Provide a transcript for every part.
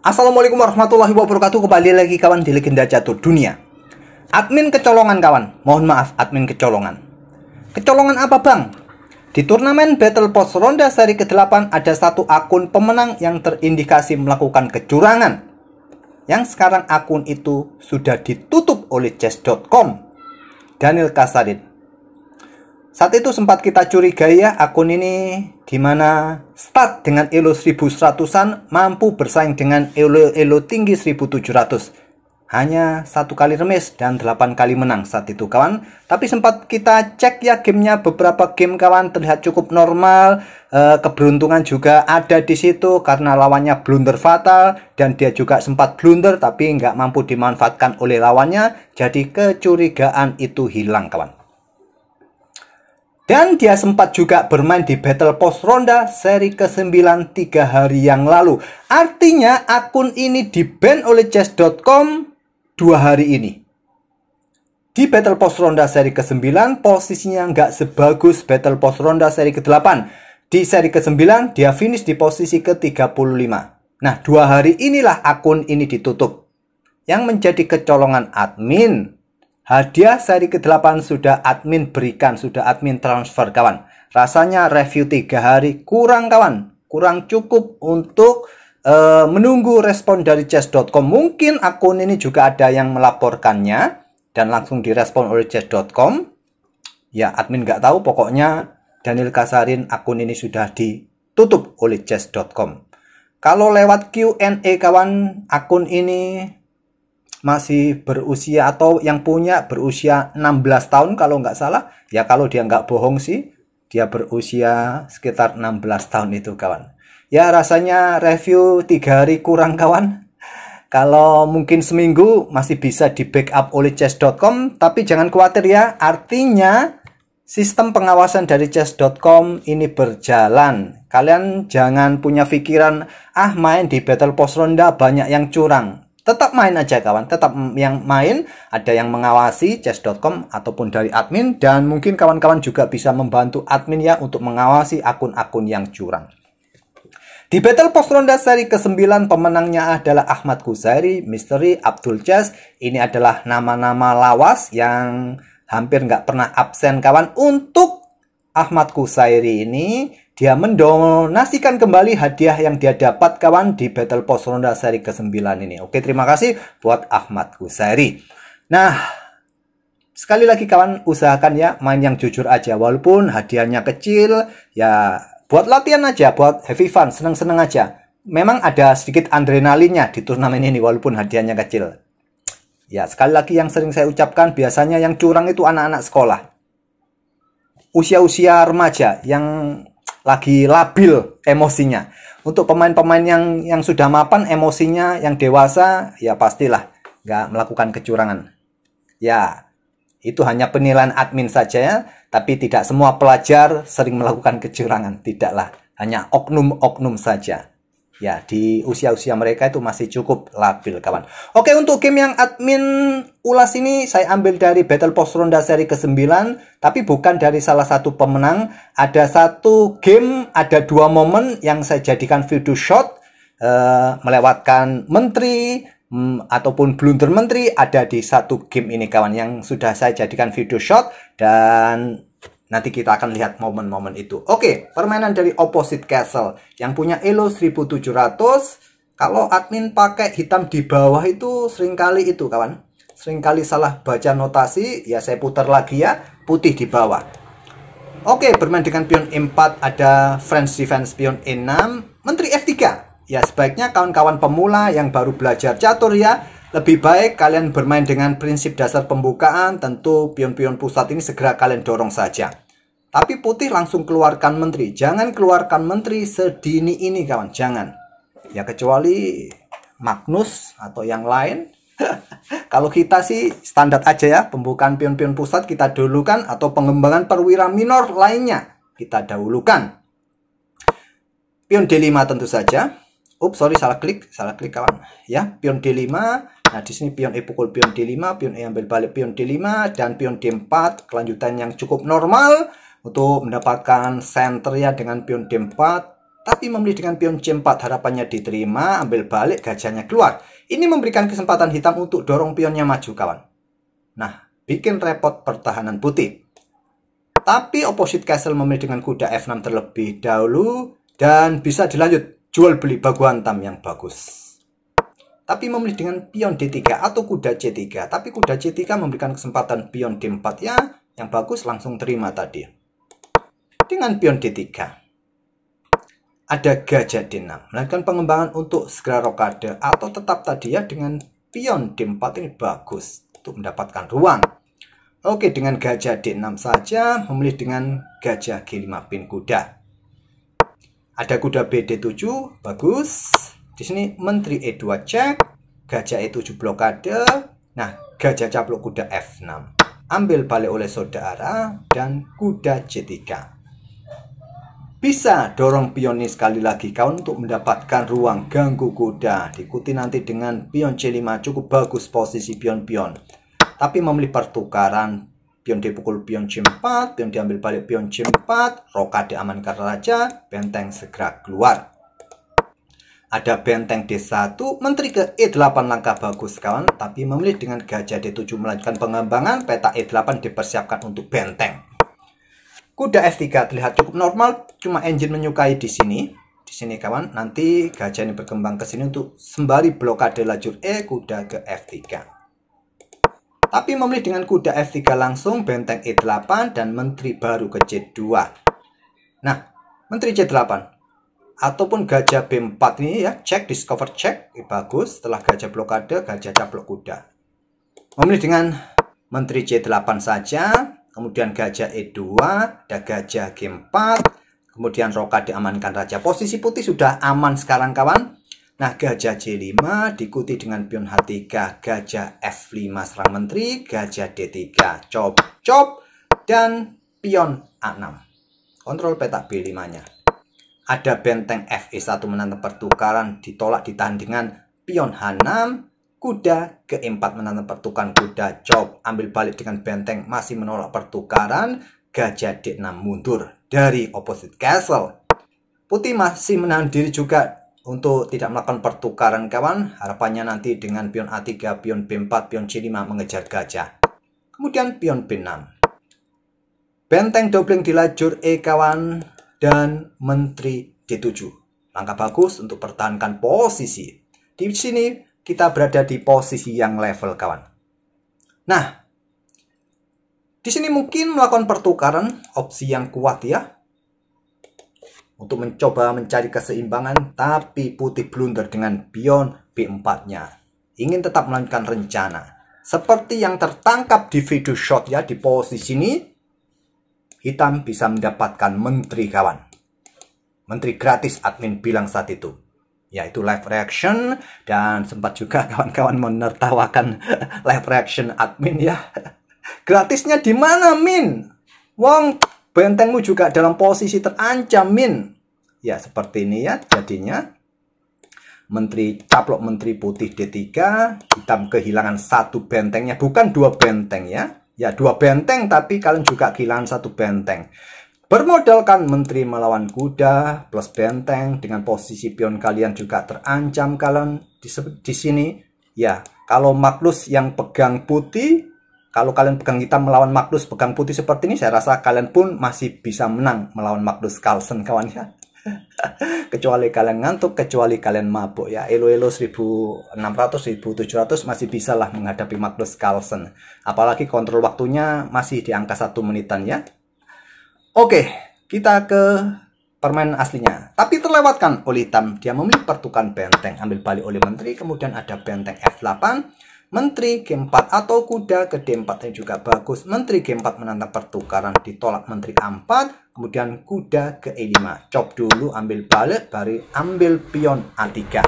Assalamualaikum warahmatullahi wabarakatuh. Kembali lagi kawan di Legenda Catur Dunia. Admin kecolongan kawan. Mohon maaf admin kecolongan. Kecolongan apa bang? Di turnamen Battle Post ronde seri ke-8 ada satu akun pemenang yang terindikasi melakukan kecurangan. Yang sekarang akun itu sudah ditutup oleh chess.com. Daniel Casarin. Saat itu sempat kita curigai ya, akun ini dimana start dengan elo 1100-an mampu bersaing dengan elo tinggi 1700. Hanya 1 kali remis dan 8 kali menang saat itu kawan. Tapi sempat kita cek ya gamenya, beberapa game kawan terlihat cukup normal. Keberuntungan juga ada di situ karena lawannya blunder fatal dan dia juga sempat blunder tapi nggak mampu dimanfaatkan oleh lawannya. Jadi kecurigaan itu hilang kawan. Dan dia sempat juga bermain di Battle Post ronde seri ke-9 3 hari yang lalu. Artinya akun ini di-ban oleh chess.com 2 hari ini. Di Battle Post ronde seri ke-9 posisinya nggak sebagus Battle Post ronde seri ke-8. Di seri ke-9 dia finish di posisi ke-35. Nah 2 hari inilah akun ini ditutup. Yang menjadi kecolongan admin, hadiah seri ke-8 sudah admin berikan, sudah admin transfer kawan. Rasanya review 3 hari kurang kawan, kurang cukup untuk menunggu respon dari chess.com. Mungkin akun ini juga ada yang melaporkannya dan langsung direspon oleh chess.com. Ya admin nggak tahu, pokoknya Daniel Casarin akun ini sudah ditutup oleh chess.com. Kalau lewat Q&A kawan, akun ini masih berusia atau yang punya berusia 16 tahun kalau nggak salah. Ya kalau dia nggak bohong sih, dia berusia sekitar 16 tahun itu kawan. Ya rasanya review 3 hari kurang kawan. Kalau mungkin seminggu masih bisa di backup oleh chess.com. Tapi jangan khawatir ya, artinya sistem pengawasan dari chess.com ini berjalan. Kalian jangan punya pikiran, main di Battle Post ronde banyak yang curang. Tetap main aja kawan, tetap yang main, ada yang mengawasi chess.com ataupun dari admin, dan mungkin kawan-kawan juga bisa membantu admin ya untuk mengawasi akun-akun yang curang. Di Battle Post ronde seri ke-9 pemenangnya adalah Ahmad Khuzairi, Misteri, Abdul Chess. Ini adalah nama-nama lawas yang hampir nggak pernah absen kawan. Untuk Ahmad Khuzairi ini dia mendonasikan kembali hadiah yang dia dapat kawan di Battle Post ronde seri ke-9 ini. Oke, terima kasih buat Ahmad Khuzairi. Nah, sekali lagi kawan, usahakan ya main yang jujur aja. Walaupun hadiahnya kecil, ya buat latihan aja, buat happy fun, seneng-seneng aja. Memang ada sedikit adrenalinnya di turnamen ini walaupun hadiahnya kecil. Ya, sekali lagi yang sering saya ucapkan, biasanya yang curang itu anak-anak sekolah. Usia-usia remaja yang lagi labil emosinya. Untuk pemain-pemain yang sudah mapan emosinya, yang dewasa, ya pastilah nggak melakukan kecurangan. Ya, itu hanya penilaian admin saja ya, tapi tidak semua pelajar sering melakukan kecurangan. Tidaklah, hanya oknum-oknum saja. Ya, di usia-usia mereka itu masih cukup labil kawan. Oke, untuk game yang admin ulas ini saya ambil dari Battle Post ronde seri ke-9, tapi bukan dari salah satu pemenang. Ada satu game, ada 2 momen yang saya jadikan video shot, melewatkan menteri ataupun blunder menteri ada di satu game ini kawan, yang sudah saya jadikan video shot dan nanti kita akan lihat momen-momen itu. Oke, permainan dari Opposite Castle yang punya elo 1700. Kalau admin pakai hitam di bawah itu seringkali itu kawan, seringkali salah baca notasi. Ya saya putar lagi ya, putih di bawah. Oke, bermain dengan pion E4, ada French defense pion E6, menteri F3. Ya sebaiknya kawan-kawan pemula yang baru belajar catur ya, lebih baik kalian bermain dengan prinsip dasar pembukaan. Tentu pion-pion pusat ini segera kalian dorong saja. Tapi putih langsung keluarkan menteri. Jangan keluarkan menteri sedini ini kawan, jangan. Ya kecuali Magnus atau yang lain. Kalau kita sih standar aja ya, pembukaan pion-pion pusat kita dahulukan, atau pengembangan perwira minor lainnya kita dahulukan. Pion D5 tentu saja. Sorry, salah klik kawan. Ya, pion D5. Nah, di sini pion E pukul pion D5, pion E ambil balik pion D5, dan pion D4. Kelanjutan yang cukup normal untuk mendapatkan center ya dengan pion D4. Tapi memilih dengan pion C4 harapannya diterima, ambil balik, gajahnya keluar. Ini memberikan kesempatan hitam untuk dorong pionnya maju, kawan. Nah, bikin repot pertahanan putih. Tapi opposite castle memilih dengan kuda F6 terlebih dahulu dan bisa dilanjut jual beli baku hantam yang bagus. Tapi memilih dengan pion D3 atau kuda C3. Tapi kuda C3 memberikan kesempatan pion D4 ya, yang bagus langsung terima tadi. Dengan pion D3. Ada gajah D6, melakukan pengembangan untuk segera rokade atau tetap tadi ya dengan pion D4 ini bagus untuk mendapatkan ruang. Oke, dengan gajah D6 saja, memilih dengan gajah G5 pin kuda. Ada kuda B D7, bagus. Di sini menteri E2 cek, gajah E7 blokade. Nah, gajah caplok kuda F6. Ambil balik oleh saudara dan kuda C3. Bisa dorong pion ini sekali lagi kawan untuk mendapatkan ruang ganggu kuda. Diikuti nanti dengan pion C5, cukup bagus posisi pion-pion. Tapi memilih pertukaran, pion dipukul pion C4, pion diambil balik pion C4, rokade amankan raja, benteng segera keluar. Ada benteng D1, menteri ke E8 langkah bagus kawan. Tapi memilih dengan gajah D7 melanjutkan pengembangan, peta E8 dipersiapkan untuk benteng. Kuda F3 terlihat cukup normal, cuma engine menyukai di sini. Di sini kawan, nanti gajah ini berkembang ke sini untuk sembari blokade lajur E, kuda ke F3. Tapi memilih dengan kuda F3 langsung, benteng E8 dan menteri baru ke C2. Nah, menteri C8 ataupun gajah B4 ini ya, cek, discover cek, bagus. Setelah gajah blokade, gajah caplok kuda. Memilih dengan menteri C8 saja. Kemudian gajah E2, ada gajah G4, kemudian rokade amankan raja. Posisi putih sudah aman sekarang kawan. Nah, gajah C5 diikuti dengan pion H3, gajah F5 serang menteri, gajah D3, cop, dan pion A6. Kontrol petak B5-nya. Ada benteng FE1 menantang pertukaran, ditolak ditahan dengan pion H6. Kuda ke-4 menantang pertukaran, kuda cop, ambil balik dengan benteng, masih menolak pertukaran, gajah D6 mundur dari opposite castle. Putih masih menahan diri juga untuk tidak melakukan pertukaran kawan. Harapannya nanti dengan pion A3, pion B4, pion C5 mengejar gajah. Kemudian pion B6. Benteng dobling di lajur E kawan dan menteri D7. Langkah bagus untuk pertahankan posisi. Di sini kita berada di posisi yang level kawan. Nah, di sini mungkin melakukan pertukaran, opsi yang kuat ya. Untuk mencoba mencari keseimbangan, tapi putih blunder dengan pion B4-nya. Ingin tetap melanjutkan rencana. Seperti yang tertangkap di video shot ya, di posisi ini, hitam bisa mendapatkan menteri kawan. Menteri gratis admin bilang saat itu. Yaitu live reaction, dan sempat juga kawan-kawan menertawakan live reaction admin ya. Gratisnya di mana min? Wong bentengmu juga dalam posisi terancam min. Ya seperti ini ya jadinya. Menteri caplok menteri putih D3, hitam kehilangan satu bentengnya, bukan dua benteng ya. Ya dua benteng tapi kalian juga kehilangan satu benteng. Bermodalkan menteri melawan kuda plus benteng, dengan posisi pion kalian juga terancam kalian di sini. Ya, kalau Magnus yang pegang putih, kalau kalian pegang hitam melawan Magnus pegang putih seperti ini, saya rasa kalian pun masih bisa menang melawan Magnus Carlsen kawan ya. Kecuali kalian ngantuk, kecuali kalian mabuk ya. Elo-elo 1600, 1700 masih bisa lah menghadapi Magnus Carlsen. Apalagi kontrol waktunya masih di angka 1 menitan ya. Oke, kita ke permainan aslinya. Tapi terlewatkan oleh hitam. Dia memilih pertukaran benteng. Ambil balik oleh menteri. Kemudian ada benteng F8. Menteri G4 atau kuda ke D4 yang juga bagus. Menteri G4 menantang pertukaran. Ditolak menteri A4. Kemudian kuda ke E5. Cop dulu, ambil balik. Baru ambil pion A3.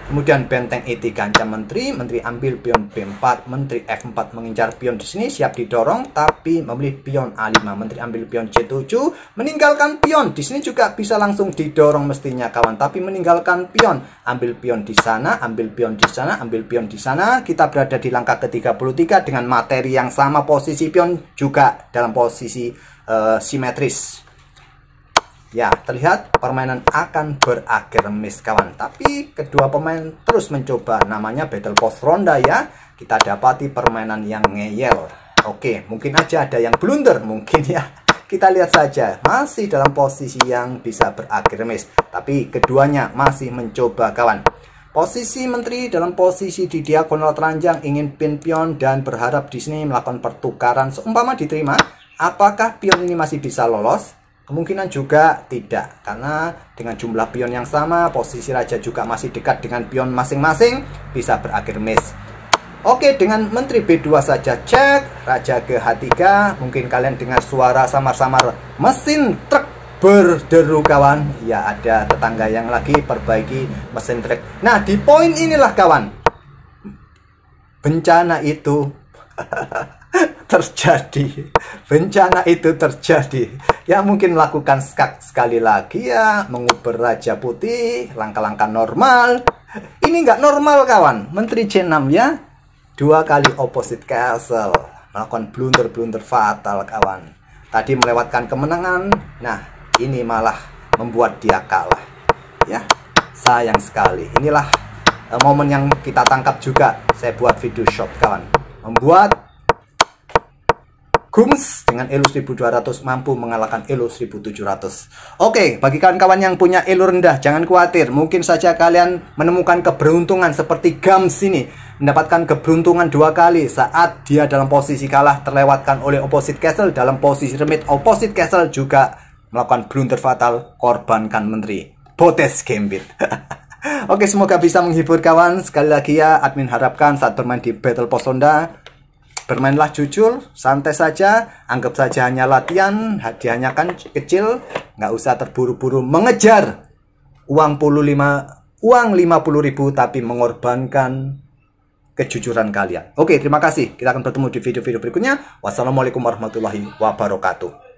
Kemudian benteng E3 ancam menteri, menteri ambil pion B4, menteri F4 mengincar pion di sini siap didorong, tapi memilih pion A5, menteri ambil pion C7, meninggalkan pion di sini juga bisa langsung didorong mestinya kawan, tapi meninggalkan pion, ambil pion di sana, ambil pion di sana, ambil pion di sana. Kita berada di langkah ke-33 dengan materi yang sama, posisi pion juga dalam posisi simetris. Ya, terlihat permainan akan berakhir miss kawan. Tapi kedua pemain terus mencoba. Namanya battle post ronda ya. Kita dapati permainan yang ngeyel. Oke, mungkin aja ada yang blunder. Mungkin ya. Kita lihat saja. Masih dalam posisi yang bisa berakhir miss. Tapi keduanya masih mencoba kawan. Posisi menteri dalam posisi di diagonal telanjang ingin pin pion dan berharap di sini melakukan pertukaran. Seumpama diterima, apakah pion ini masih bisa lolos? Kemungkinan juga tidak, karena dengan jumlah pion yang sama, posisi raja juga masih dekat dengan pion masing-masing, bisa berakhir miss. Oke, dengan menteri B2 saja cek, raja ke H3, mungkin kalian dengar suara samar-samar mesin truk berderu kawan. Ya, ada tetangga yang lagi perbaiki mesin truk. Nah, di poin inilah kawan, bencana itu terjadi. Bencana itu terjadi. Ya mungkin melakukan skak sekali lagi ya, mengubur raja putih, langkah-langkah normal. Ini nggak normal kawan. Menteri C6 ya, 2 kali opposite castle, melakukan blunder-blunder fatal kawan. Tadi melewatkan kemenangan, nah ini malah membuat dia kalah. Ya, sayang sekali. Inilah momen yang kita tangkap juga. Saya buat video shot kawan. Membuat Gums dengan elo 1200 mampu mengalahkan elo 1700. Oke, bagi kawan-kawan yang punya elo rendah, jangan khawatir. Mungkin saja kalian menemukan keberuntungan seperti Gums ini. Mendapatkan keberuntungan 2 kali saat dia dalam posisi kalah terlewatkan oleh opposite castle. Dalam posisi remit, opposite castle juga melakukan blunder fatal, korbankan menteri. Botes Gambit. Oke, semoga bisa menghibur kawan. Sekali lagi ya, admin harapkan saat bermain di Battle Post Ronda, bermainlah jujur, santai saja, anggap saja hanya latihan, hadiahnya kan kecil, nggak usah terburu-buru mengejar uang 50.000 tapi mengorbankan kejujuran kalian. Oke, terima kasih. Kita akan bertemu di video-video berikutnya. Wassalamualaikum warahmatullahi wabarakatuh.